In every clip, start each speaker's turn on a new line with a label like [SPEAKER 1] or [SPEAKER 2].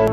[SPEAKER 1] Hello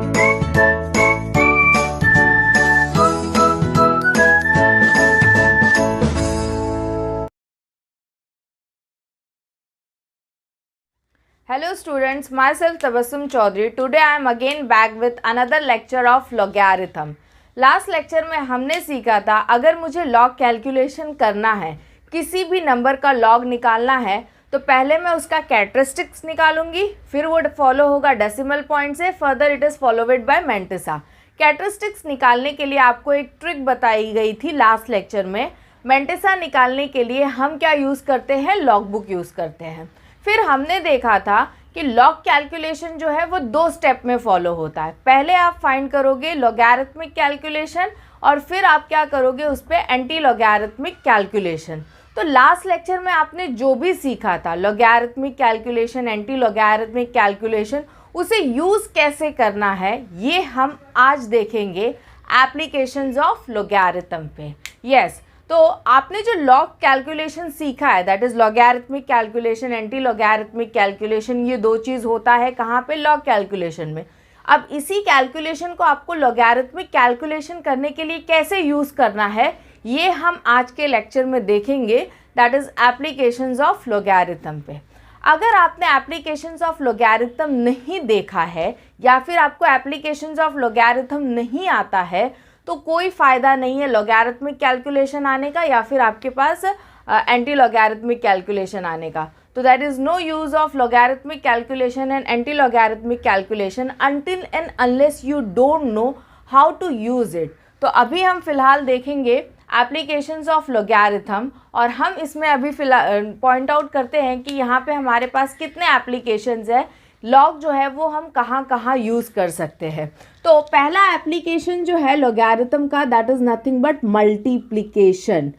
[SPEAKER 1] students, myself Tabassum Chaudhary. Today I am again back with another lecture of logarithm. Last lecture में हमने सीखा था अगर मुझे लॉग कैलकुलेशन करना है, किसी भी नंबर का लॉग निकालना है, तो पहले मैं उसका कैरेक्टरिस्टिक्स निकालूंगी, फिर वो फॉलो होगा डेसिमल पॉइंट से, further it is followed by mantissa. Characteristics निकालने के लिए आपको एक ट्रिक बताई गई थी लास्ट लेक्चर में। मैंटिसा निकालने के लिए हम क्या यूज़ करते हैं, लॉग बुक यूज़ करते हैं। फिर हमने देखा था कि लॉग कैलकुलेशन जो है वो 2 स्टेप में फॉलो होता है। पहले आप फाइंड करोगे लॉगैरिथमिक कैलकुलेशन और फिर आप क्या करोगे, उस पर एंटी लॉगैरिथमिक कैलकुलेशन। तो लास्ट लेक्चर में आपने जो भी सीखा था logarithmic calculation, anti logarithmic calculation, उसे यूज़ कैसे करना है ये हम आज देखेंगे एप्लीकेशंस ऑफ लॉगैरिथम पे। यस, तो आपने जो लॉग कैलकुलेशन सीखा है, that is logarithmic calculation, anti logarithmic calculation, ये 2 चीज़ होता है कहाँ पे, लॉग कैलकुलेशन में। अब इसी कैलकुलेशन को आपको लॉगैरिथमिक कैलकुलेशन करने के लिए कैसे यूज़ करना है, ये हम आज के लेक्चर में देखेंगे, दैट इज़ एप्लीकेशंस ऑफ लॉगैरिथम पे। अगर आपने एप्लीकेशंस ऑफ लॉगैरिथम नहीं देखा है या फिर आपको एप्लीकेशंस ऑफ लॉगैरिथम नहीं आता है, तो कोई फ़ायदा नहीं है लॉगैरिथमिक कैलकुलेशन आने का या फिर आपके पास एंटी लॉगैरिथमिक कैलकुलेशन आने का। तो that is no use of logarithmic calculation and anti logarithmic calculation until and unless you don't know how to use it. तो अभी हम फिलहाल देखेंगे एप्लीकेशंस ऑफ लॉगैरिथम, और हम इसमें अभी फिलहाल पॉइंट आउट करते हैं कि यहाँ पे हमारे पास कितने एप्लीकेशंस है, लॉग जो है वो हम कहाँ कहाँ यूज़ कर सकते हैं। तो पहला एप्लीकेशन जो है लॉगैरिथम का, that is nothing but multiplication.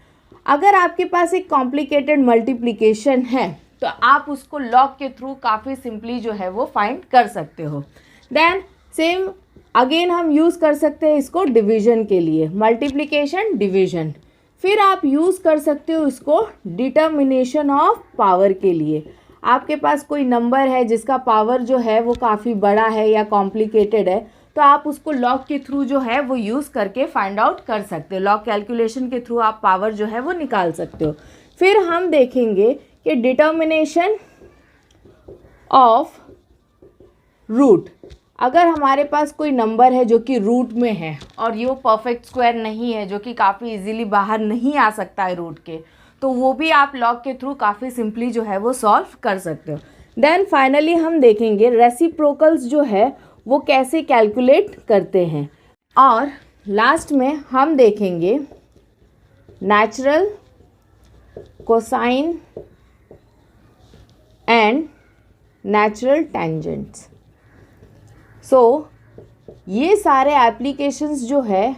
[SPEAKER 1] अगर आपके पास एक कॉम्प्लिकेटेड मल्टीप्लिकेशन है तो आप उसको लॉग के थ्रू काफ़ी सिंपली जो है वो फाइंड कर सकते हो। देन सेम अगेन हम यूज़ कर सकते हैं इसको डिवीज़न के लिए, मल्टीप्लिकेशन डिवीज़न। फिर आप यूज़ कर सकते हो इसको डिटर्मिनेशन ऑफ पावर के लिए। आपके पास कोई नंबर है जिसका पावर जो है वो काफ़ी बड़ा है या कॉम्प्लिकेटेड है, तो आप उसको लॉग के थ्रू जो है वो यूज़ करके फाइंड आउट कर सकते हो। लॉग कैलकुलेशन के थ्रू आप पावर जो है वो निकाल सकते हो। फिर हम देखेंगे कि डिटर्मिनेशन ऑफ रूट। अगर हमारे पास कोई नंबर है जो कि रूट में है और ये परफेक्ट स्क्वायर नहीं है, जो कि काफ़ी इजीली बाहर नहीं आ सकता है रूट के, तो वो भी आप लॉग के थ्रू काफ़ी सिंपली जो है वो सॉल्व कर सकते हो। देन फाइनली हम देखेंगे रेसिप्रोकल्स जो है वो कैसे कैलकुलेट करते हैं, और लास्ट में हम देखेंगे natural, cosine and natural tangents. So ये सारे एप्लीकेशंस जो है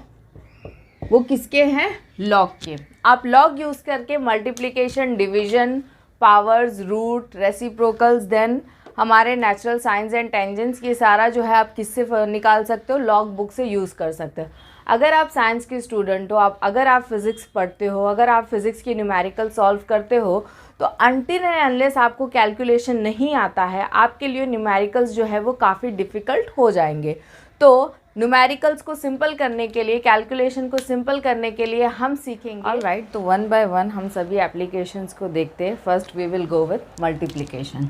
[SPEAKER 1] वो किसके हैं, लॉग के। आप लॉग यूज़ करके multiplication, division, powers, root, reciprocals, then हमारे नेचुरल साइंस एंड टेंजेंट्स, ये सारा जो है आप किससे निकाल सकते हो, लॉग बुक से यूज़ कर सकते हो। अगर आप साइंस के स्टूडेंट हो, अगर आप फिज़िक्स पढ़ते हो, अगर आप फिज़िक्स की न्यूमेरिकल सॉल्व करते हो, तो अनटिल एंड अनलेस आपको कैलकुलेशन नहीं आता है, आपके लिए न्यूमेरिकल्स जो है वो काफ़ी डिफ़िकल्ट हो जाएंगे। तो न्यूमेरिकल्स को सिंपल करने के लिए, कैलकुलेशन को सिंपल करने के लिए हम सीखेंगे। ऑलराइट, तो वन बाय वन हम सभी एप्लीकेशंस को देखते हैं। First we will go with multiplication.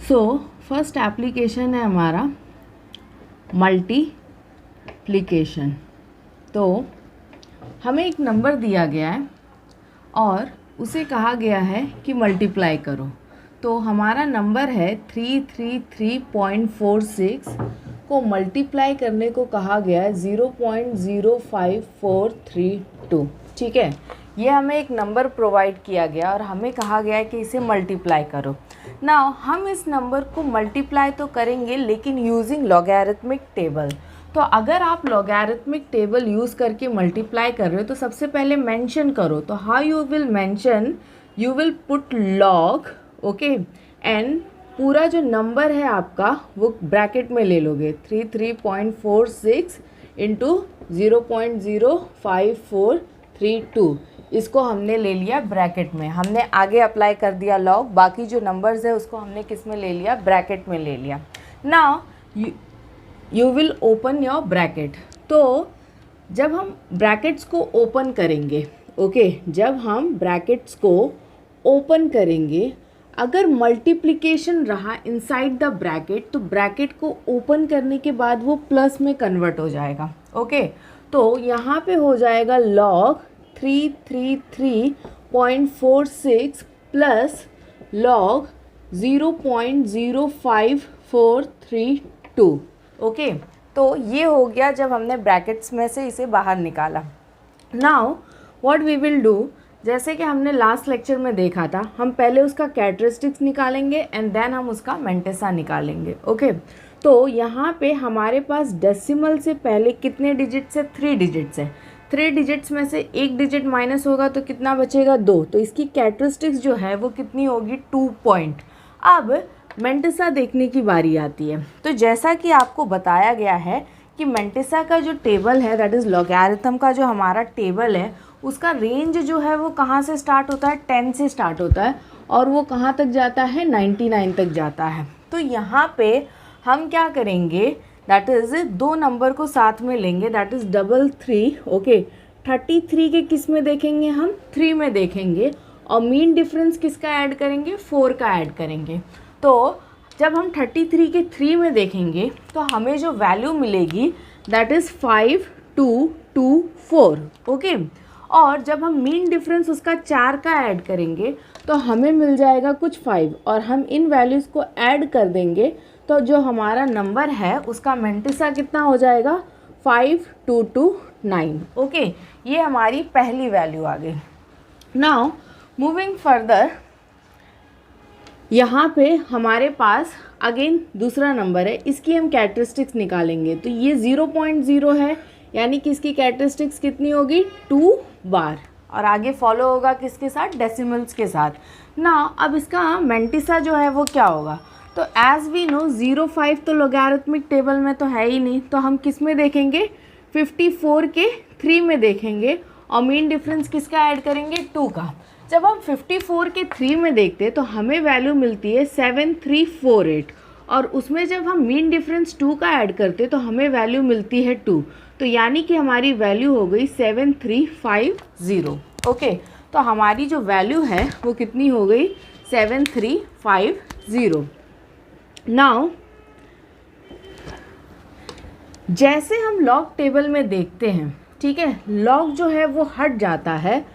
[SPEAKER 1] So first application है हमारा मल्टीप्लिकेशन। तो हमें एक नंबर दिया गया है और उसे कहा गया है कि मल्टीप्लाई करो। तो हमारा नंबर है 333.46 को मल्टीप्लाई करने को कहा गया है 0.05432। ठीक है, ये हमें एक नंबर प्रोवाइड किया गया और हमें कहा गया है कि इसे मल्टीप्लाई करो। नाउ हम इस नंबर को मल्टीप्लाई तो करेंगे लेकिन यूजिंग लॉगैरिथमिक टेबल। तो अगर आप लॉगैरिथमिक टेबल यूज़ करके मल्टीप्लाई कर रहे हो तो सबसे पहले मेंशन करो। तो how you will mention, you will put log, okay, and पूरा जो नंबर है आपका वो ब्रैकेट में ले लोगे, 33.46 इंटू 0.05432, इसको हमने ले लिया ब्रैकेट में। हमने आगे अप्लाई कर दिया लॉग, बाकी जो नंबर्स है उसको हमने किस में ले लिया, ब्रैकेट में ले लिया। Now you will open your bracket. तो जब हम ब्रैकेट्स को ओपन करेंगे, ओके, जब हम ब्रैकेट्स को ओपन करेंगे, अगर मल्टीप्लिकेशन रहा इनसाइड द ब्रैकेट तो ब्रैकेट को ओपन करने के बाद वो प्लस में कन्वर्ट हो जाएगा। ओके, तो यहाँ पे हो जाएगा log 333.46 प्लस log 0.05432। ओके, तो ये हो गया जब हमने ब्रैकेट्स में से इसे बाहर निकाला। Now what we will do, जैसे कि हमने लास्ट लेक्चर में देखा था, हम पहले उसका कैरेक्टरिस्टिक्स निकालेंगे एंड देन हम उसका मेंटेसा निकालेंगे। ओके, तो यहाँ पे हमारे पास डेसिमल से पहले कितने डिजिट्स है? 3 डिजिट्स है। 3 डिजिट्स में से एक डिजिट माइनस होगा तो कितना बचेगा? 2। तो इसकी कैरेक्टरिस्टिक्स जो है वो कितनी होगी? 2 पॉइंट। अब मेंटेसा देखने की बारी आती है। तो जैसा कि आपको बताया गया है कि मेंटेसा का जो टेबल है, दैट इज़ लॉगरिथम का जो हमारा टेबल है, उसका रेंज जो है वो कहाँ से स्टार्ट होता है? 10 से स्टार्ट होता है और वो कहाँ तक जाता है? 99 तक जाता है। तो यहाँ पे हम क्या करेंगे, दैट इज़ 2 नंबर को साथ में लेंगे, दैट इज़ 33। ओके, 33 के किस में देखेंगे? हम 3 में देखेंगे और मीन डिफरेंस किसका ऐड करेंगे? 4 का ऐड करेंगे। तो जब हम 33 के 3 में देखेंगे तो हमें जो वैल्यू मिलेगी दैट इज़ 5224। ओके, और जब हम मीन डिफरेंस उसका 4 का ऐड करेंगे तो हमें मिल जाएगा कुछ 5 और हम इन वैल्यूज़ को ऐड कर देंगे तो जो हमारा नंबर है उसका मेंटेसा कितना हो जाएगा? 5229। ओके, ये हमारी पहली वैल्यू आ गई। नाउ मूविंग फर्दर, यहाँ पे हमारे पास अगेन दूसरा नंबर है, इसकी हम कैरेक्टरिस्टिक्स निकालेंगे। तो ये 0.0 है, यानी कि इसकी कैरेक्टरिस्टिक्स कितनी होगी? 2 बार। और आगे फॉलो होगा किसके साथ? डेसिमल्स के साथ ना। अब इसका मेंटेसा जो है वो क्या होगा? तो एज वी नो 0.5 तो लॉगरिथमिक टेबल में तो है ही नहीं, तो हम किस में देखेंगे? 54 के 3 में देखेंगे और मीन डिफरेंस किसका ऐड करेंगे? 2 का। जब हम 54 के 3 में देखते हैं तो हमें वैल्यू मिलती है 7348 और उसमें जब हम मीन डिफरेंस 2 का ऐड करते तो हमें वैल्यू मिलती है 2। तो यानी कि हमारी वैल्यू हो गई 7350। ओके, तो हमारी जो वैल्यू है वो कितनी हो गई? 7350। नाउ जैसे हम लॉग टेबल में देखते हैं, ठीक है, लॉग जो है वो हट जाता है।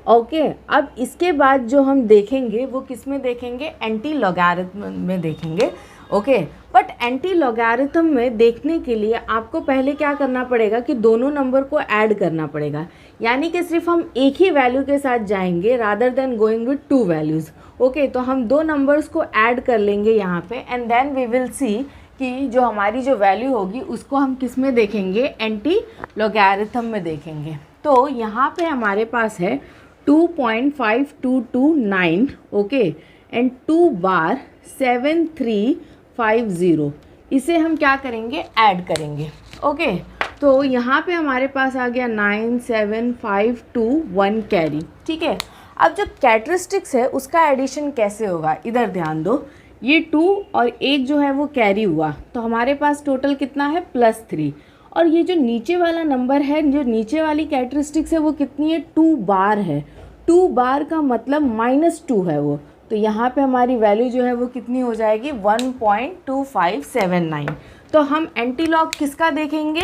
[SPEAKER 1] ओके, अब इसके बाद जो हम देखेंगे वो किस में देखेंगे? एंटी लॉगरिथम में देखेंगे। ओके, बट एंटी लॉगरिथम में देखने के लिए आपको पहले क्या करना पड़ेगा कि दोनों नंबर को ऐड करना पड़ेगा, यानी कि सिर्फ हम एक ही वैल्यू के साथ जाएंगे rather than going with 2 values. Okay, तो हम 2 नंबर्स को ऐड कर लेंगे यहाँ पे and then we will see कि जो हमारी जो वैल्यू होगी उसको हम किस में देखेंगे? एंटी लॉगरिथम में देखेंगे। तो यहाँ पे हमारे पास है 2.5229। ओके, एंड 2 बार 7350, इसे हम क्या करेंगे? ऐड करेंगे। ओके, तो यहाँ पे हमारे पास आ गया 97521 कैरी। ठीक है, अब जो कैरेक्टरिस्टिक्स है उसका एडिशन कैसे होगा? इधर ध्यान दो, ये 2 और 1 जो है वो कैरी हुआ तो हमारे पास टोटल कितना है? +3। और ये जो नीचे वाला नंबर है, जो नीचे वाली कैरेक्टरिस्टिक्स है वो कितनी है? 2 बार है। 2 बार का मतलब -2 है वो, तो यहाँ पे हमारी वैल्यू जो है वो कितनी हो जाएगी? 1.2579। तो हम एंटी लॉग किसका देखेंगे?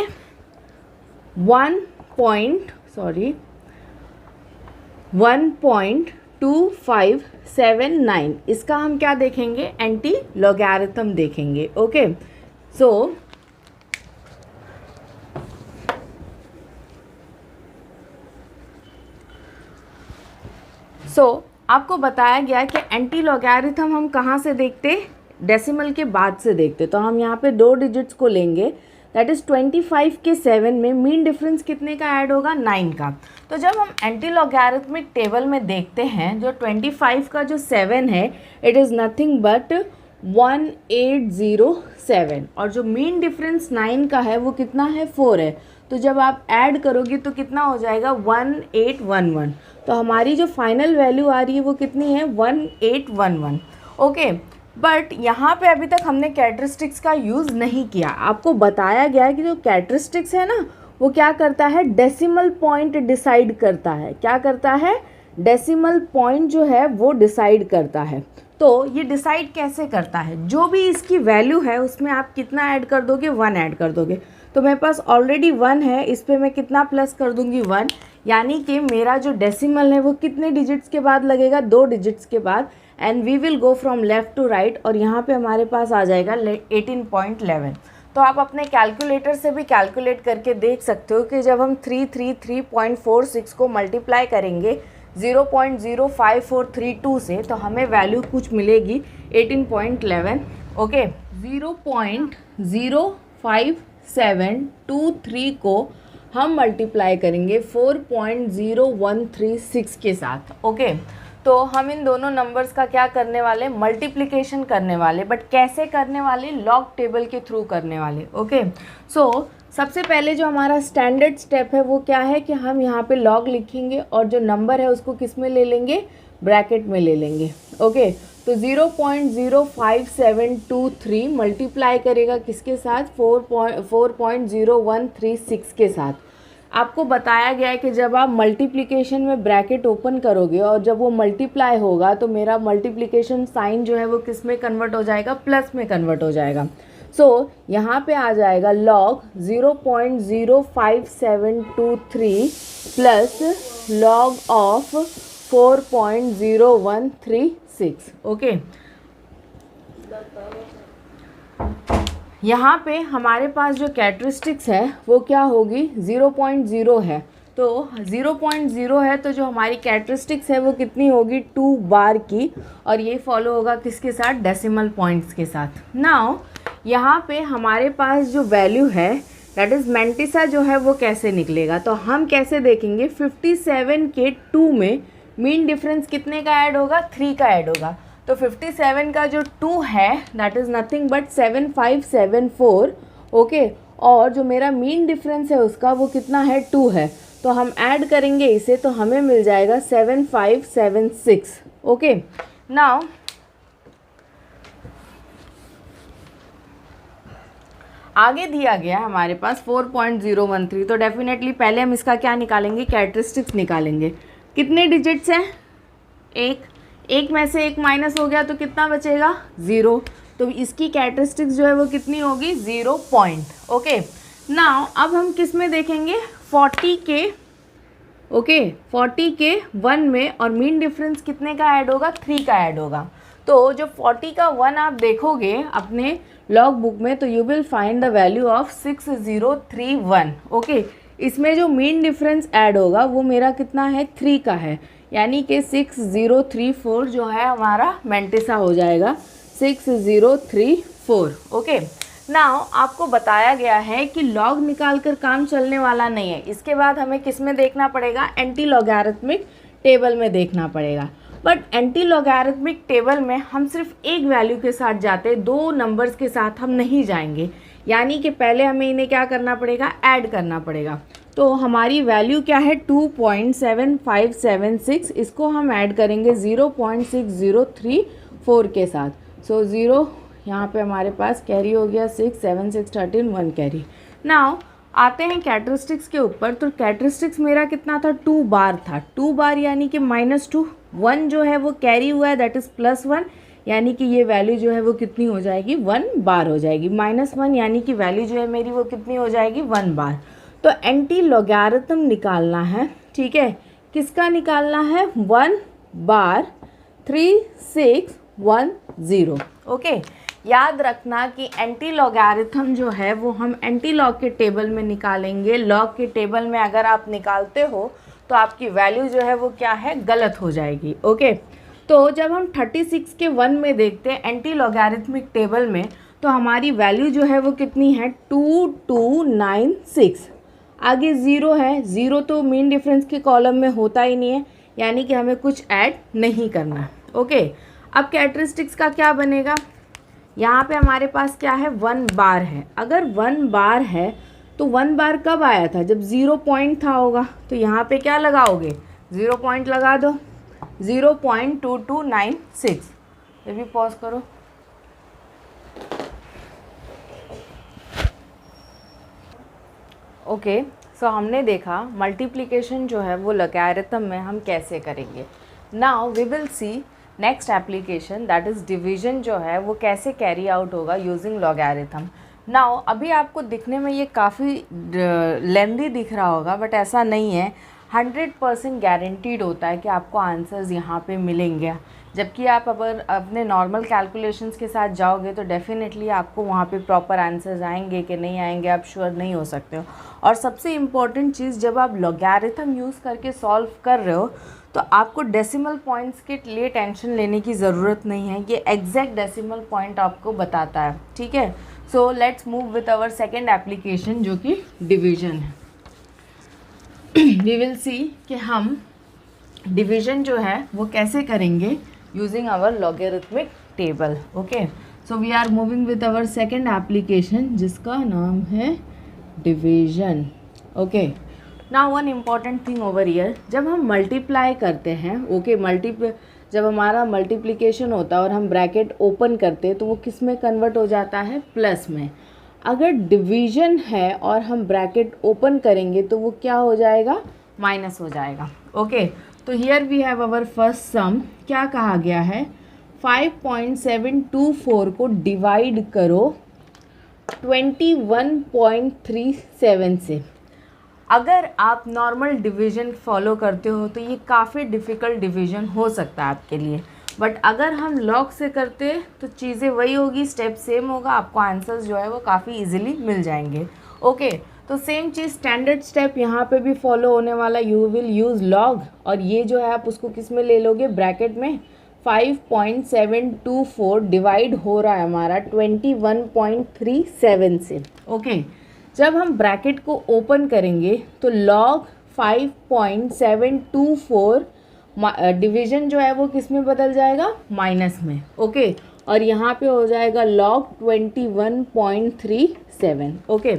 [SPEAKER 1] 1.2579, इसका हम क्या देखेंगे? एंटी लॉगरिथम देखेंगे। ओके, सो आपको बताया गया कि एंटी लॉगरिथम हम कहाँ से देखते? डेसिमल के बाद से देखते। तो हम यहाँ पे 2 डिजिट्स को लेंगे, दैट इज़ 25 के 7 में मीन डिफरेंस कितने का ऐड होगा? 9 का। तो जब हम एंटी लॉगरिथमिक टेबल में देखते हैं, जो 25 का जो 7 है इट इज़ नथिंग बट 1807 और जो मीन डिफरेंस 9 का है वो कितना है? 4 है। तो जब आप ऐड करोगे तो कितना हो जाएगा? 1811। तो हमारी जो फाइनल वैल्यू आ रही है वो कितनी है? 1811। ओके, बट यहाँ पे अभी तक हमने कैरेक्टरिस्टिक्स का यूज़ नहीं किया। आपको बताया गया है कि जो कैरेक्टरिस्टिक्स है ना वो क्या करता है, डेसिमल पॉइंट डिसाइड करता है। क्या करता है, डेसिमल पॉइंट जो है वो डिसाइड करता है। तो ये डिसाइड कैसे करता है, जो भी इसकी वैल्यू है उसमें आप कितना ऐड कर दोगे, 1 ऐड कर दोगे। तो मेरे पास ऑलरेडी 1 है, इस पर मैं कितना प्लस कर दूंगी, 1, यानी कि मेरा जो डेसिमल है वो कितने डिजिट्स के बाद लगेगा, 2 डिजिट्स के बाद। And we will go from left to right और यहाँ पे हमारे पास आ जाएगा 18.11। तो आप अपने कैलकुलेटर से भी कैलकुलेट करके देख सकते हो कि जब हम 333.46 को मल्टीप्लाई करेंगे 0.05432 से तो हमें वैल्यू कुछ मिलेगी 18.11। ओके, 0.05723 को हम मल्टीप्लाई करेंगे 4.0136 के साथ। ओके, तो हम इन दोनों नंबर्स का क्या करने वाले, मल्टीप्लिकेशन करने वाले। बट कैसे करने वाले, लॉग टेबल के थ्रू करने वाले। ओके, सो सबसे पहले जो हमारा स्टैंडर्ड स्टेप है वो क्या है कि हम यहाँ पे लॉग लिखेंगे और जो नंबर है उसको किस में ले लेंगे, ब्रैकेट में ले लेंगे। ओके, तो 0.05723 मल्टीप्लाई करेगा किसके साथ, 4.0136 के साथ। आपको बताया गया है कि जब आप मल्टीप्लिकेशन में ब्रैकेट ओपन करोगे और जब वो मल्टीप्लाई होगा तो मेरा मल्टीप्लिकेशन साइन जो है वो किस में कन्वर्ट हो जाएगा, प्लस में कन्वर्ट हो जाएगा। सो यहाँ पे आ जाएगा log 0.05723 plus log of 4.0136। Okay, यहाँ पे हमारे पास जो कैरेक्टरिस्टिक्स है वो क्या होगी, 0.0 है। तो 0.0 है तो जो हमारी कैरेक्टरिस्टिक्स है वो कितनी होगी, 2 बार की, और ये फॉलो होगा किसके साथ, डेसिमल पॉइंट्स के साथ। नाउ यहाँ पे हमारे पास जो वैल्यू है दैट इज़ मैंटिसा जो है वो कैसे निकलेगा, तो हम कैसे देखेंगे, 57 के 2 में मीन डिफरेंस कितने का ऐड होगा, 3 का ऐड होगा। तो 57 का जो 2 है that is nothing but 7574। Okay, और जो मेरा मीन डिफरेंस है उसका वो कितना है, 2 है। तो हम ऐड करेंगे इसे तो हमें मिल जाएगा 7576। ओके, नाउ आगे दिया गया हमारे पास 4.013। तो डेफिनेटली पहले हम इसका क्या निकालेंगे, कैरेक्टरिस्टिक्स निकालेंगे। कितने डिजिट्स हैं, एक में से एक माइनस हो गया तो कितना बचेगा, 0। तो इसकी कैरेक्टरिस्टिक्स जो है वो कितनी होगी, 0 पॉइंट। ओके, नाउ अब हम किस में देखेंगे, 40 के 1 में, और मीन डिफरेंस कितने का ऐड होगा, 3 का ऐड होगा। तो जो 40 का 1 आप देखोगे अपने लॉग बुक में तो you will find the value of 6031। Okay, इसमें जो मीन डिफरेंस ऐड होगा वो मेरा कितना है, 3 का है, यानी कि 6034 जो है हमारा मैंटिसा हो जाएगा, 6034। ओके, नाउ आपको बताया गया है कि लॉग निकाल कर काम चलने वाला नहीं है। इसके बाद हमें किस में देखना पड़ेगा, एंटी लॉगैरिथमिक टेबल में देखना पड़ेगा। बट एंटी लॉगैरिथमिक टेबल में हम सिर्फ एक वैल्यू के साथ जाते, 2 नंबर्स के साथ हम नहीं जाएंगे, यानी कि पहले हमें इन्हें क्या करना पड़ेगा, ऐड करना पड़ेगा। तो हमारी वैल्यू क्या है, 2.7576, इसको हम ऐड करेंगे 0.6034 के साथ। सो 0 यहाँ पे हमारे पास कैरी हो गया, 6 7 6 13 1 कैरी। नाउ आते हैं कैरेक्टरिस्टिक्स के ऊपर। तो कैरेक्टरिस्टिक्स मेरा कितना था, 2 बार था, 2 बार यानी कि -2, 1 जो है वो कैरी हुआ है दैट इज़ +1, यानी कि ये वैल्यू जो है वो कितनी हो जाएगी, 1 बार हो जाएगी। -1 यानी कि वैल्यू जो है मेरी वो कितनी हो जाएगी, 1 बार। तो एंटी लॉगैरिथम निकालना है, ठीक है, किसका निकालना है, 1 बार 3610। ओके, याद रखना कि एंटी लॉगैरिथम जो है वो हम एंटी लॉग के टेबल में निकालेंगे। लॉग के टेबल में अगर आप निकालते हो तो आपकी वैल्यू जो है वो क्या है, गलत हो जाएगी। ओके, तो जब हम 36 के 1 में देखते हैं एंटी लॉगैरिथमिक टेबल में तो हमारी वैल्यू जो है वो कितनी है, 2296। आगे 0 है, 0 तो मीन डिफरेंस के कॉलम में होता ही नहीं है, यानी कि हमें कुछ ऐड नहीं करना। ओके, अब कैरेक्टरिस्टिक्स का क्या बनेगा, यहाँ पे हमारे पास क्या है, 1 बार है। अगर 1 बार है तो 1 बार कब आया था, जब 0 पॉइंट था होगा। तो यहाँ पे क्या लगाओगे, 0 पॉइंट लगा दो, 0.2296। ये भी पॉज करो। ओके, सो हमने देखा मल्टीप्लिकेशन जो है वो लॉगरिथम में हम कैसे करेंगे। Now we will see next application, that is division जो है वो कैसे कैरी आउट होगा यूजिंग लॉगरिथम। नाउ अभी आपको दिखने में ये काफ़ी लेंदी दिख रहा होगा, बट ऐसा नहीं है। 100% गारंटीड होता है कि आपको आंसर्स यहाँ पे मिलेंगे। जबकि आप अगर अपने नॉर्मल कैलकुलेशंस के साथ जाओगे तो डेफिनेटली आपको वहाँ पे प्रॉपर आंसर्स आएंगे कि नहीं आएंगे, आप श्योर नहीं हो सकते हो। और सबसे इम्पॉर्टेंट चीज़, जब आप लॉगरिथम यूज़ करके सॉल्व कर रहे हो तो आपको डेसिमल पॉइंट्स के लिए टेंशन लेने की ज़रूरत नहीं है। ये एग्जैक्ट डेसिमल पॉइंट आपको बताता है, ठीक है। So let's move with our second application जो कि डिवीजन है। वी विल सी कि हम डिवीजन जो है वो कैसे करेंगे using our logarithmic table. Okay, so we are moving with our second application जिसका नाम है division. Okay, now one important thing over here, जब हम मल्टीप्लाई करते हैं, ओके, जब हमारा मल्टीप्लिकेशन होता है और हम ब्रैकेट ओपन करते हैं तो वो किस में कन्वर्ट हो जाता है, प्लस में। अगर डिवीजन है और हम ब्रैकेट ओपन करेंगे तो वो क्या हो जाएगा, माइनस हो जाएगा। ओके, तो here we have our first sum. क्या कहा गया है, 5.724 को डिवाइड करो 21.37 से। अगर आप नॉर्मल डिवीजन फॉलो करते हो तो ये काफ़ी डिफ़िकल्ट डिवीजन हो सकता है आपके लिए, बट अगर हम लॉग से करते तो चीज़ें वही होगी, स्टेप सेम होगा, आपको आंसर्स जो है वो काफ़ी इजीली मिल जाएंगे। ओके, तो सेम चीज़ स्टैंडर्ड स्टेप यहाँ पे भी फॉलो होने वाला, यू विल यूज़ लॉग, और ये जो है आप उसको किस में ले लोगे, ब्रैकेट में। 5.724 डिवाइड हो रहा है हमारा 21.37 से। ओके, जब हम ब्रैकेट को ओपन करेंगे तो लॉग 5.724 डिवीजन जो है वो किस में बदल जाएगा, माइनस में। ओके, और यहाँ पे हो जाएगा लॉग 21.37। ओके,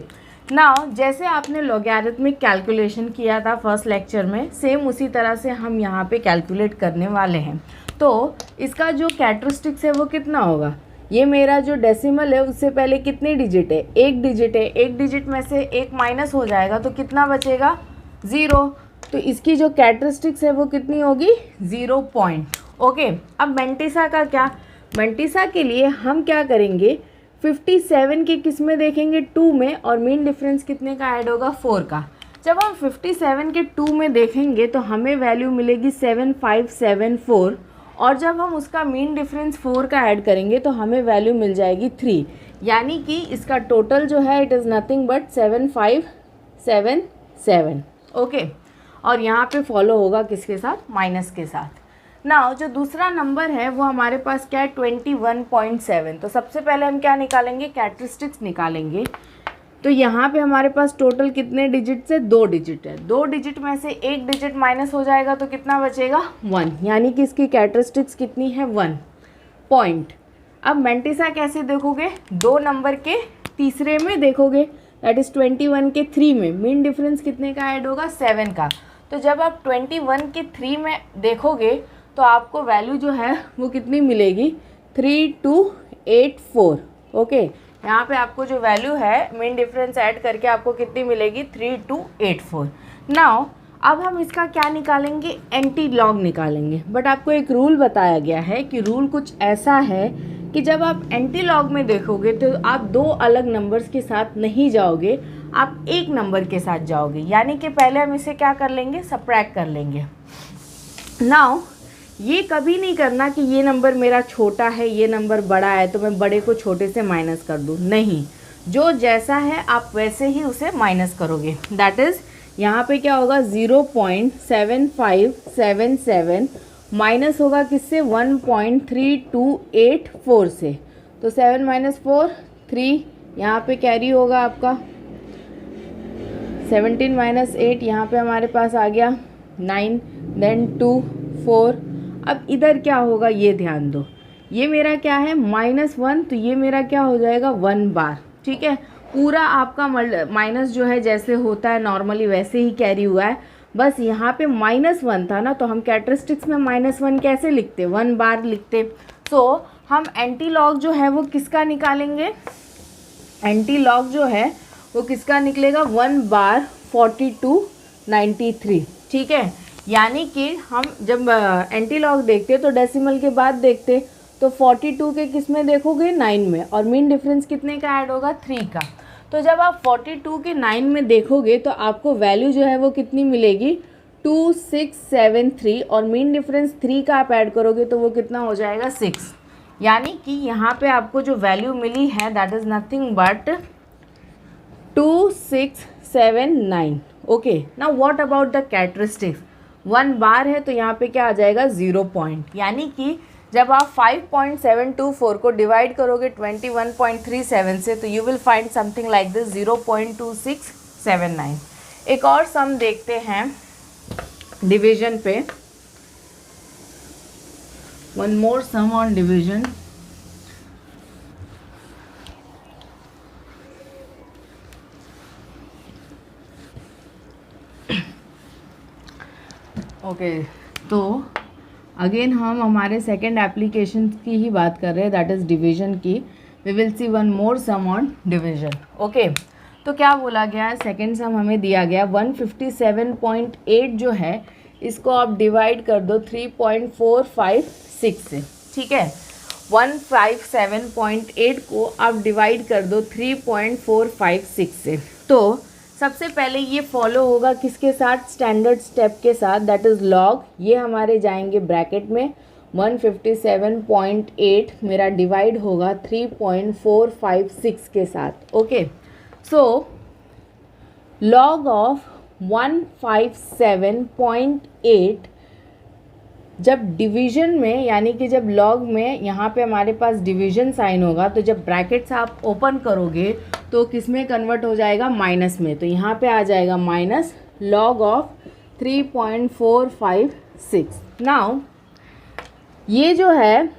[SPEAKER 1] नाउ जैसे आपने लॉगरिथमिक कैलकुलेशन किया था फर्स्ट लेक्चर में, सेम उसी तरह से हम यहाँ पे कैलकुलेट करने वाले हैं। तो इसका जो कैरेक्टरिस्टिक्स है वो कितना होगा, ये मेरा जो डेसिमल है उससे पहले कितनी डिजिट है, एक डिजिट है, एक डिजिट में से एक माइनस हो जाएगा तो कितना बचेगा, 0। तो इसकी जो कैरेक्टरिस्टिक्स है वो कितनी होगी, 0 पॉइंट। ओके, अब मेंटिसा का क्या, मेंटिसा के लिए हम क्या करेंगे, 57 के किस में देखेंगे, 2 में, और मीन डिफरेंस कितने का ऐड होगा, 4 का। जब हम 57 के 2 में देखेंगे तो हमें वैल्यू मिलेगी 7574, और जब हम उसका मीन डिफरेंस 4 का ऐड करेंगे तो हमें वैल्यू मिल जाएगी 3, यानी कि इसका टोटल जो है it is nothing but 7577। Okay, और यहाँ पे फॉलो होगा किसके साथ, माइनस के साथ। नाउ जो दूसरा नंबर है वो हमारे पास क्या है, 21.7। तो सबसे पहले हम क्या निकालेंगे, कैरेक्टरिस्टिक्स निकालेंगे। तो यहाँ पे हमारे पास टोटल कितने डिजिट से, 2 डिजिट है, 2 डिजिट में से एक डिजिट माइनस हो जाएगा तो कितना बचेगा, 1, यानी कि इसकी कैरेक्टरिस्टिक्स कितनी है, 1 पॉइंट। अब मेंटिसा कैसे देखोगे, 2 नंबर के तीसरे में देखोगे, दैट इज़ 21 के 3 में, मीन डिफरेंस कितने का ऐड होगा, 7 का। तो जब आप 21 के 3 में देखोगे तो आपको वैल्यू जो है वो कितनी मिलेगी, 3284। ओके, यहाँ पे आपको जो वैल्यू है मीन डिफरेंस ऐड करके आपको कितनी मिलेगी, 3284। नाउ अब हम इसका क्या निकालेंगे, एंटी लॉग निकालेंगे। बट आपको एक रूल बताया गया है कि रूल कुछ ऐसा है कि जब आप एंटी लॉग में देखोगे तो आप 2 अलग नंबर्स के साथ नहीं जाओगे, आप एक नंबर के साथ जाओगे, यानी कि पहले हम इसे क्या कर लेंगे, सबट्रैक्ट कर लेंगे। नाउ ये कभी नहीं करना कि ये नंबर मेरा छोटा है, ये नंबर बड़ा है तो मैं बड़े को छोटे से माइनस कर दूँ, नहीं, जो जैसा है आप वैसे ही उसे माइनस करोगे। दैट इज़ यहाँ पे क्या होगा, 0.7577 माइनस होगा किससे, 1.3284 से। तो 7 - 4 3, यहाँ पे कैरी होगा आपका 17 - 8, यहाँ पे हमारे पास आ गया 9, देन 2 4। अब इधर क्या होगा ये ध्यान दो, ये मेरा क्या है, -1, तो ये मेरा क्या हो जाएगा, 1 बार। ठीक है, पूरा आपका माइनस जो है जैसे होता है नॉर्मली वैसे ही कैरी हुआ है, बस यहाँ पे -1 था ना, तो हम कैरेक्टरिस्टिक्स में -1 कैसे लिखते, 1 बार लिखते। तो हम एंटी लॉग जो है वो किसका निकालेंगे, एंटी लॉग जो है वो किसका निकलेगा 1 बार 4293, ठीक है। यानी कि हम जब एंटी लॉग देखते हैं तो डेसिमल के बाद देखते, तो 42 के किस में देखोगे 9 में, और मीन डिफरेंस कितने का ऐड होगा 3 का। तो जब आप 42 के 9 में देखोगे तो आपको वैल्यू जो है वो कितनी मिलेगी 2673, और मीन डिफरेंस 3 का आप ऐड करोगे तो वो कितना हो जाएगा 6। यानी कि यहाँ पे आपको जो वैल्यू मिली है that is nothing but 2679। Okay, now what about the characteristics. 1 बार है तो यहाँ पे क्या आ जाएगा 0 पॉइंट, यानी कि जब आप 5.724 को डिवाइड करोगे 21.37 से तो you will find something like this 0.2679। एक और सम देखते हैं डिवीजन पे, one more sum on division. Okay, तो अगेन हम हमारे सेकेंड एप्लीकेशन की ही बात कर रहे हैं, दैट इज़ डिवीजन की। We will see one more sum on division. Okay, तो क्या बोला गया है, सेकेंड सम हमें दिया गया 157.8 जो है इसको आप डिवाइड कर दो 3.456 से, ठीक है। 157.8 को आप डिवाइड कर दो 3.456 से। तो सबसे पहले ये फॉलो होगा किसके साथ, स्टैंडर्ड स्टेप के साथ, दैट इज़ लॉग। ये हमारे जाएंगे ब्रैकेट में, 157.8 मेरा डिवाइड होगा 3.456 के साथ। ओके, सो लॉग ऑफ 157.8 जब डिवीजन में, यानी कि जब लॉग में यहाँ पे हमारे पास डिवीजन साइन होगा तो जब ब्रैकेट्स आप ओपन करोगे तो किस में कन्वर्ट हो जाएगा, माइनस में। तो यहाँ पे आ जाएगा माइनस लॉग ऑफ 3.456। नाउ ये जो है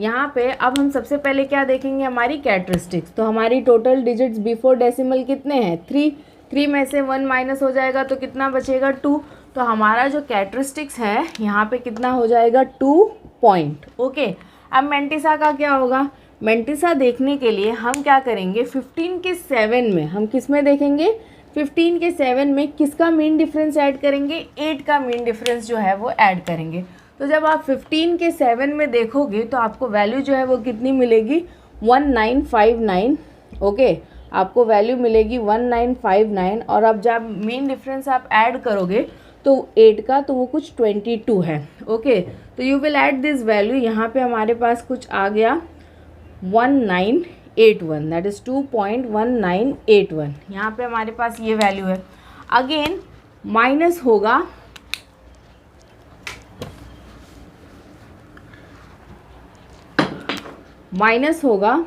[SPEAKER 1] यहाँ पे अब हम सबसे पहले क्या देखेंगे, हमारी कैरेक्टरिस्टिक्स। तो हमारी टोटल डिजिट्स बिफोर डेसिमल कितने हैं 3 में से 1 माइनस हो जाएगा तो कितना बचेगा 2। तो हमारा जो कैरेक्टरिस्टिक्स है यहाँ पे कितना हो जाएगा 2 पॉइंट। ओके, अब मेंटिसा का क्या होगा, मेंटिसा देखने के लिए हम क्या करेंगे 15 के 7 में, हम किस में देखेंगे 15 के 7 में किसका मीन डिफरेंस ऐड करेंगे, 8 का मीन डिफरेंस जो है वो ऐड करेंगे। तो जब आप 15 के 7 में देखोगे तो आपको वैल्यू जो है वो कितनी मिलेगी 1959। ओके, आपको वैल्यू मिलेगी 1959, और अब जब मीन डिफरेंस आप ऐड करोगे तो 8 का तो वो कुछ 22 है। ओके, तो you will add this value, यहाँ पे हमारे पास कुछ आ गया 1981, दैट इज़ 2.1981। यहाँ पे हमारे पास ये वैल्यू है। अगेन माइनस होगा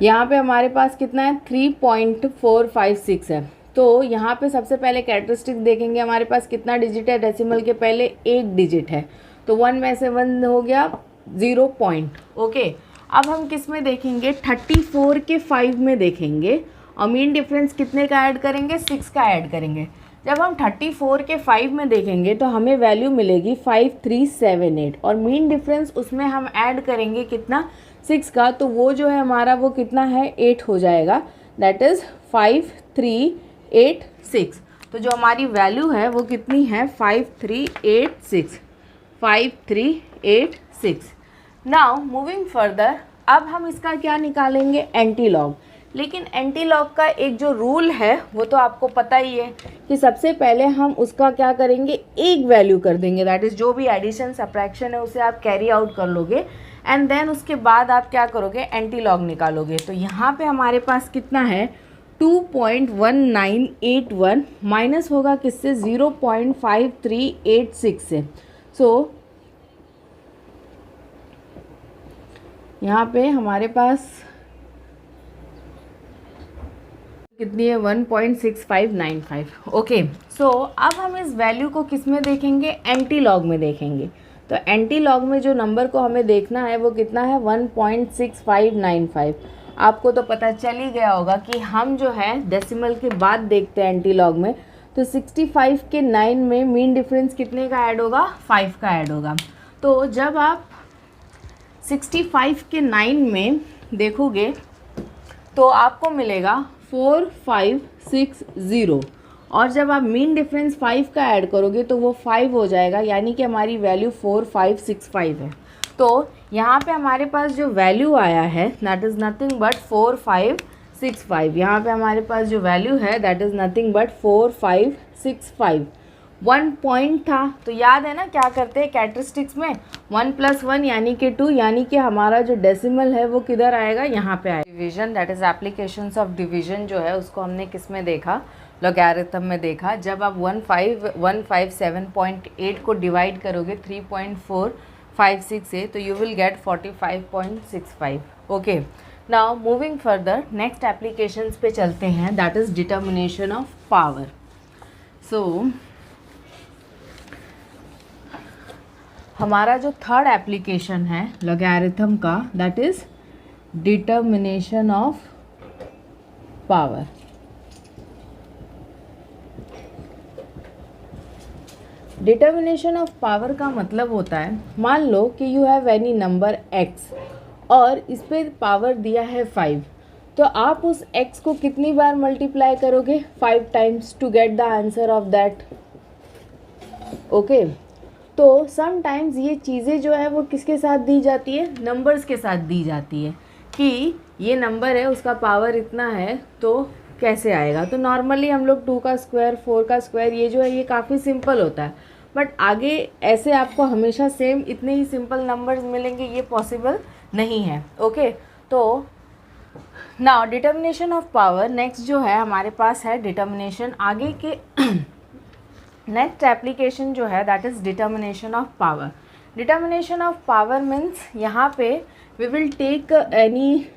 [SPEAKER 1] यहाँ पे हमारे पास कितना है 3.456 है। तो यहाँ पे सबसे पहले कैरेक्टरिस्टिक देखेंगे, हमारे पास कितना डिजिट है, डेसिमल के पहले 1 डिजिट है, तो 1 में से 1 हो गया 0 पॉइंट। ओके, अब हम किस में देखेंगे 34 के 5 में देखेंगे, और मीन डिफरेंस कितने का ऐड करेंगे 6 का ऐड करेंगे। जब हम 34 के 5 में देखेंगे तो हमें वैल्यू मिलेगी 5378, और मीन डिफरेंस उसमें हम ऐड करेंगे कितना 6 का, तो वो जो है हमारा वो कितना है 8 हो जाएगा, दैट इज़ 5386। तो जो हमारी वैल्यू है वो कितनी है 5386। नाउ मूविंग फर्दर, अब हम इसका क्या निकालेंगे एंटी लॉग। लेकिन एंटी लॉग का एक जो रूल है वो तो आपको पता ही है कि सबसे पहले हम उसका क्या करेंगे, एक वैल्यू कर देंगे, दैट इज़ जो भी एडिशन सब्ट्रैक्शन है उसे आप कैरी आउट कर लोगे, एंड देन उसके बाद आप क्या करोगे एंटी लॉग निकालोगे। तो यहाँ पे हमारे पास कितना है 2.1981 माइनस होगा किससे 0.5386 से। सो यहाँ पे हमारे पास कितनी है 1.6595। ओके, सो अब हम इस वैल्यू को किस में देखेंगे, एंटी लॉग में देखेंगे। तो एंटी लॉग में जो नंबर को हमें देखना है वो कितना है 1.6595। आपको तो पता चल ही गया होगा कि हम जो है डेसिमल के बाद देखते हैं एंटी लॉग में, तो 65 के 9 में मीन डिफरेंस कितने का ऐड होगा 5 का ऐड होगा। तो जब आप 65 के 9 में देखोगे तो आपको मिलेगा 4560, और जब आप मीन डिफरेंस 5 का ऐड करोगे तो वो 5 हो जाएगा, यानी कि हमारी वैल्यू 4565 है। तो यहाँ पे हमारे पास जो वैल्यू आया है दैट इज़ नथिंग बट 4565। यहाँ पे हमारे पास जो वैल्यू है that is nothing but 4565। 1 point था, तो याद है ना क्या करते हैं कैरेक्टरिस्टिक्स में, 1 + 1 यानी कि 2, यानी कि हमारा जो डेसिमल है वो किधर आएगा, यहाँ पे आएगा। Division that is applications of division जो है उसको हमने किस में देखा, लॉगरिथम में देखा। जब आप 157.8 को डिवाइड करोगे 3.456 से तो you will get 45.65। Okay, now moving further next applications पे चलते हैं, that is determination of power. So हमारा जो थर्ड एप्लीकेशन है लॉगरिथम का that is determination of power. Determination of power का मतलब होता है, मान लो कि you have any number x और इस पे पावर दिया है 5, तो आप उस x को कितनी बार मल्टीप्लाई करोगे, 5 times to get the answer of that. Okay, तो समटाइम्स ये चीज़ें जो है वो किसके साथ दी जाती है, नंबर्स के साथ दी जाती है कि ये नंबर है उसका पावर इतना है तो कैसे आएगा। तो नॉर्मली हम लोग 2 का स्क्वायर, 4 का स्क्वायर, ये जो है ये काफ़ी सिंपल होता है, बट आगे ऐसे आपको हमेशा सेम इतने ही सिंपल नंबर्स मिलेंगे ये पॉसिबल नहीं है। ओके, तो now determination of power next जो है हमारे पास है डिटर्मिनेशन आगे के नेक्स्ट एप्लीकेशन जो है that is determination of power. Determination of power means यहाँ पे we will take any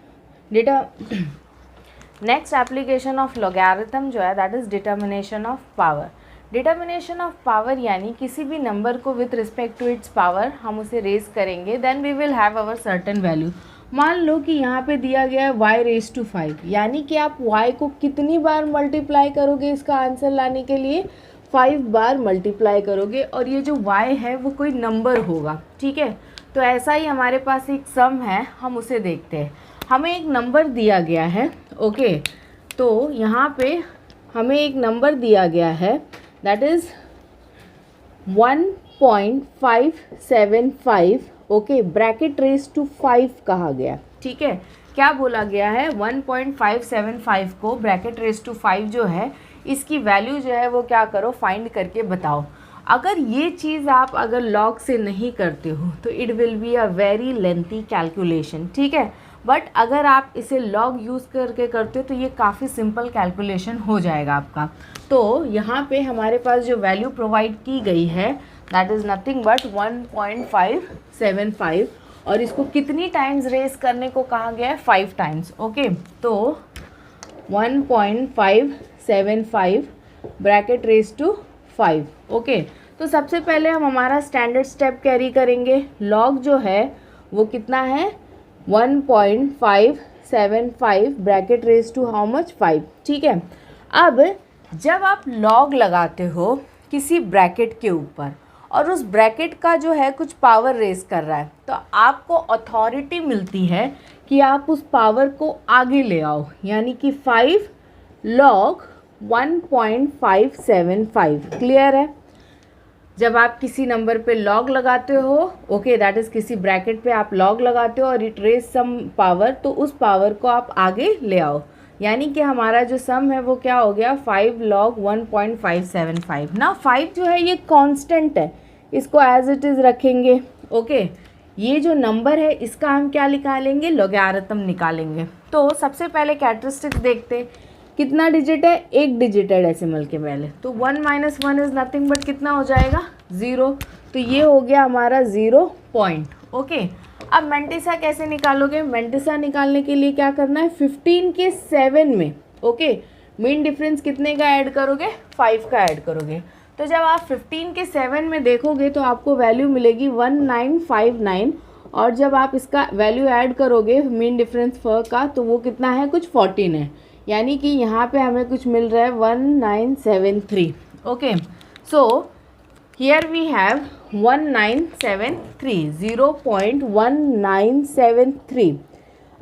[SPEAKER 1] next application of logarithm जो है that is determination of power. Determination of power यानी किसी भी नंबर को with respect to its power हम उसे रेज करेंगे, then we will have our certain value. मान लो कि यहाँ पे दिया गया है y⁵, यानी कि आप y को कितनी बार मल्टीप्लाई करोगे इसका आंसर लाने के लिए, 5 बार मल्टीप्लाई करोगे, और ये जो y है वो कोई नंबर होगा। ठीक है, तो ऐसा ही हमारे पास एक सम है, हम उसे देखते हैं। हमें एक नंबर दिया गया है। ओके, तो यहाँ पे हमें एक नंबर दिया गया है that is 1.575। Okay, bracket raise to 5 कहा गया। ठीक है, क्या बोला गया है, 1.575 को ब्रैकेट रेज टू 5 जो है इसकी वैल्यू जो है वो क्या करो, फाइंड करके बताओ। अगर ये चीज़ आप अगर लॉग से नहीं करते हो तो it will be a very lengthy calculation. ठीक है, बट अगर आप इसे लॉग यूज़ करके करते हो तो ये काफ़ी सिंपल कैलकुलेशन हो जाएगा आपका। तो यहाँ पे हमारे पास जो वैल्यू प्रोवाइड की गई है दैट इज़ नथिंग बट 1.575, और इसको कितनी टाइम्स रेज करने को कहा गया है, 5 टाइम्स। ओके, तो 1.575 ब्रैकेट रेज टू 5। ओके, तो सबसे पहले हम हमारा स्टैंडर्ड स्टेप कैरी करेंगे। लॉग जो है वो कितना है, 1.575 bracket raise to how much, 5। ठीक है, अब जब आप लॉग लगाते हो किसी ब्रैकेट के ऊपर और उस ब्रैकेट का जो है कुछ पावर रेज कर रहा है, तो आपको अथॉरिटी मिलती है कि आप उस पावर को आगे ले आओ, यानी कि 5 log 1.575। क्लियर है, जब आप किसी नंबर पे लॉग लगाते हो, ओके, दैट इज़ किसी ब्रैकेट पे आप लॉग लगाते हो और इट रेज सम पावर, तो उस पावर को आप आगे ले आओ, यानी कि हमारा जो सम है वो क्या हो गया, 5 log 1.575 ना। 5 जो है ये कांस्टेंट है, इसको एज इट इज़ रखेंगे। ओके, ये जो नंबर है इसका हम क्या निकालेंगे, लॉगरिथम निकालेंगे। तो सबसे पहले कैरेक्टरिस्टिक्स देखते हैं, कितना डिजिट है, 1 डिजिट है डेसिमल के पहले, तो 1 - 1 इज़ नथिंग बट कितना हो जाएगा, 0। तो ये हो गया हमारा 0 पॉइंट। ओके, अब मेंटिसा कैसे निकालोगे, मेंटिसा निकालने के लिए क्या करना है, 15 के 7 में, ओके, मीन डिफरेंस कितने का ऐड करोगे, 5 का ऐड करोगे। तो जब आप 15 के 7 में देखोगे तो आपको वैल्यू मिलेगी 1959, और जब आप इसका वैल्यू ऐड करोगे मीन डिफरेंस का तो वो कितना है, कुछ 14 है, यानी कि यहाँ पे हमें कुछ मिल रहा है 1973। Okay, so here we have 1973, 0.1973।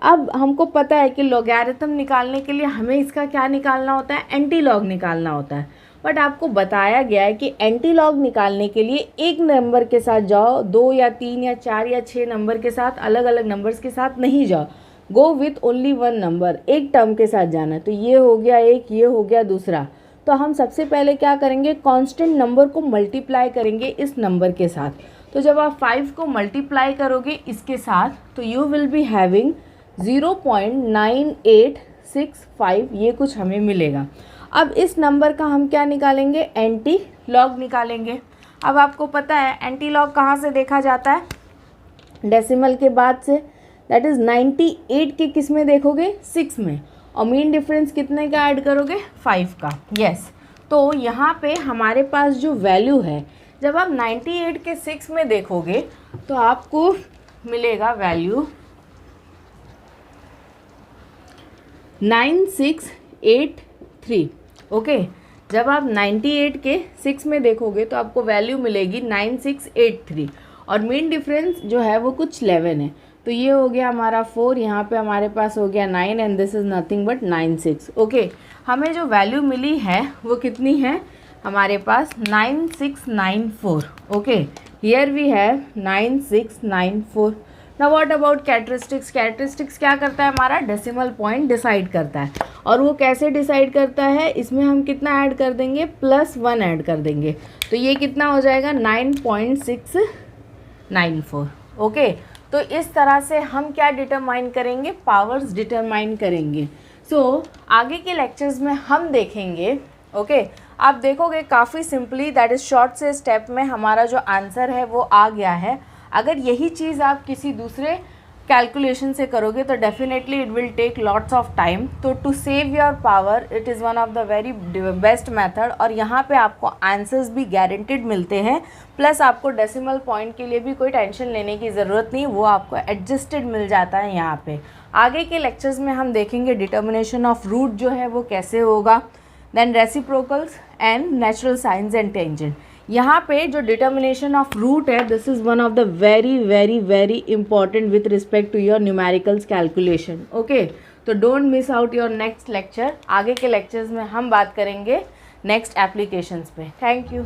[SPEAKER 1] अब हमको पता है कि लॉगरिथम निकालने के लिए हमें इसका क्या निकालना होता है, एंटी लॉग निकालना होता है। बट आपको बताया गया है कि एंटी लॉग निकालने के लिए एक नंबर के साथ जाओ, 2 या 3 या 4 या 6 नंबर के साथ, अलग अलग नंबर्स के साथ नहीं जाओ। Go with only one number, एक टर्म के साथ जाना है। तो ये हो गया एक, ये हो गया दूसरा। तो हम सबसे पहले क्या करेंगे, कांस्टेंट नंबर को मल्टीप्लाई करेंगे इस नंबर के साथ। तो जब आप 5 को मल्टीप्लाई करोगे इसके साथ तो यू विल बी हैविंग 0.9865, ये कुछ हमें मिलेगा। अब इस नंबर का हम क्या निकालेंगे, एंटी लॉग निकालेंगे। अब आपको पता है एंटी लॉग कहाँ से देखा जाता है, डेसिमल के बाद से, दैट इज़ 98 के किस में देखोगे, 6 में, और मीन डिफरेंस कितने का ऐड करोगे, 5 का। यस, तो यहाँ पे हमारे पास जो वैल्यू है, जब आप 98 के 6 में देखोगे तो आपको मिलेगा वैल्यू 9683। ओके, जब आप 98 के 6 में देखोगे तो आपको वैल्यू मिलेगी 9683, और मीन डिफरेंस जो है वो कुछ 11 है। तो ये हो गया हमारा 4, यहाँ पे हमारे पास हो गया 9, and this is nothing but 96। Okay, हमें जो वैल्यू मिली है वो कितनी है, हमारे पास 9694। Okay, here we have 9694। Now what about characteristics. Characteristics क्या करता है, हमारा डेसिमल पॉइंट डिसाइड करता है। और वो कैसे डिसाइड करता है, इसमें हम कितना ऐड कर देंगे, +1 ऐड कर देंगे। तो ये कितना हो जाएगा, 9.694। ओके, तो इस तरह से हम क्या डिटरमाइन करेंगे, पावर्स डिटरमाइन करेंगे। सो आगे के लेक्चर्स में हम देखेंगे। ओके, आप देखोगे काफ़ी सिंपली, दैट इज़ शॉर्ट से स्टेप में हमारा जो आंसर है वो आ गया है। अगर यही चीज़ आप किसी दूसरे कैलकुलेशन से करोगे तो definitely it will take lots of time. तो to save your power it is one of the very best method, और यहाँ पे आपको आंसर्स भी गारंटीड मिलते हैं, प्लस आपको डेसिमल पॉइंट के लिए भी कोई टेंशन लेने की ज़रूरत नहीं, वो आपको एडजस्टेड मिल जाता है यहाँ पे। आगे के लेक्चर्स में हम देखेंगे डिटर्मिनेशन ऑफ रूट जो है वो कैसे होगा, then reciprocals and natural science and tangent. यहाँ पे जो डिटर्मिनेशन ऑफ रूट है, this is one of the very very very important with respect to your numericals calculation. Okay, तो don't miss out your next lecture. आगे के lectures में हम बात करेंगे नेक्स्ट एप्लीकेशंस पे। Thank you.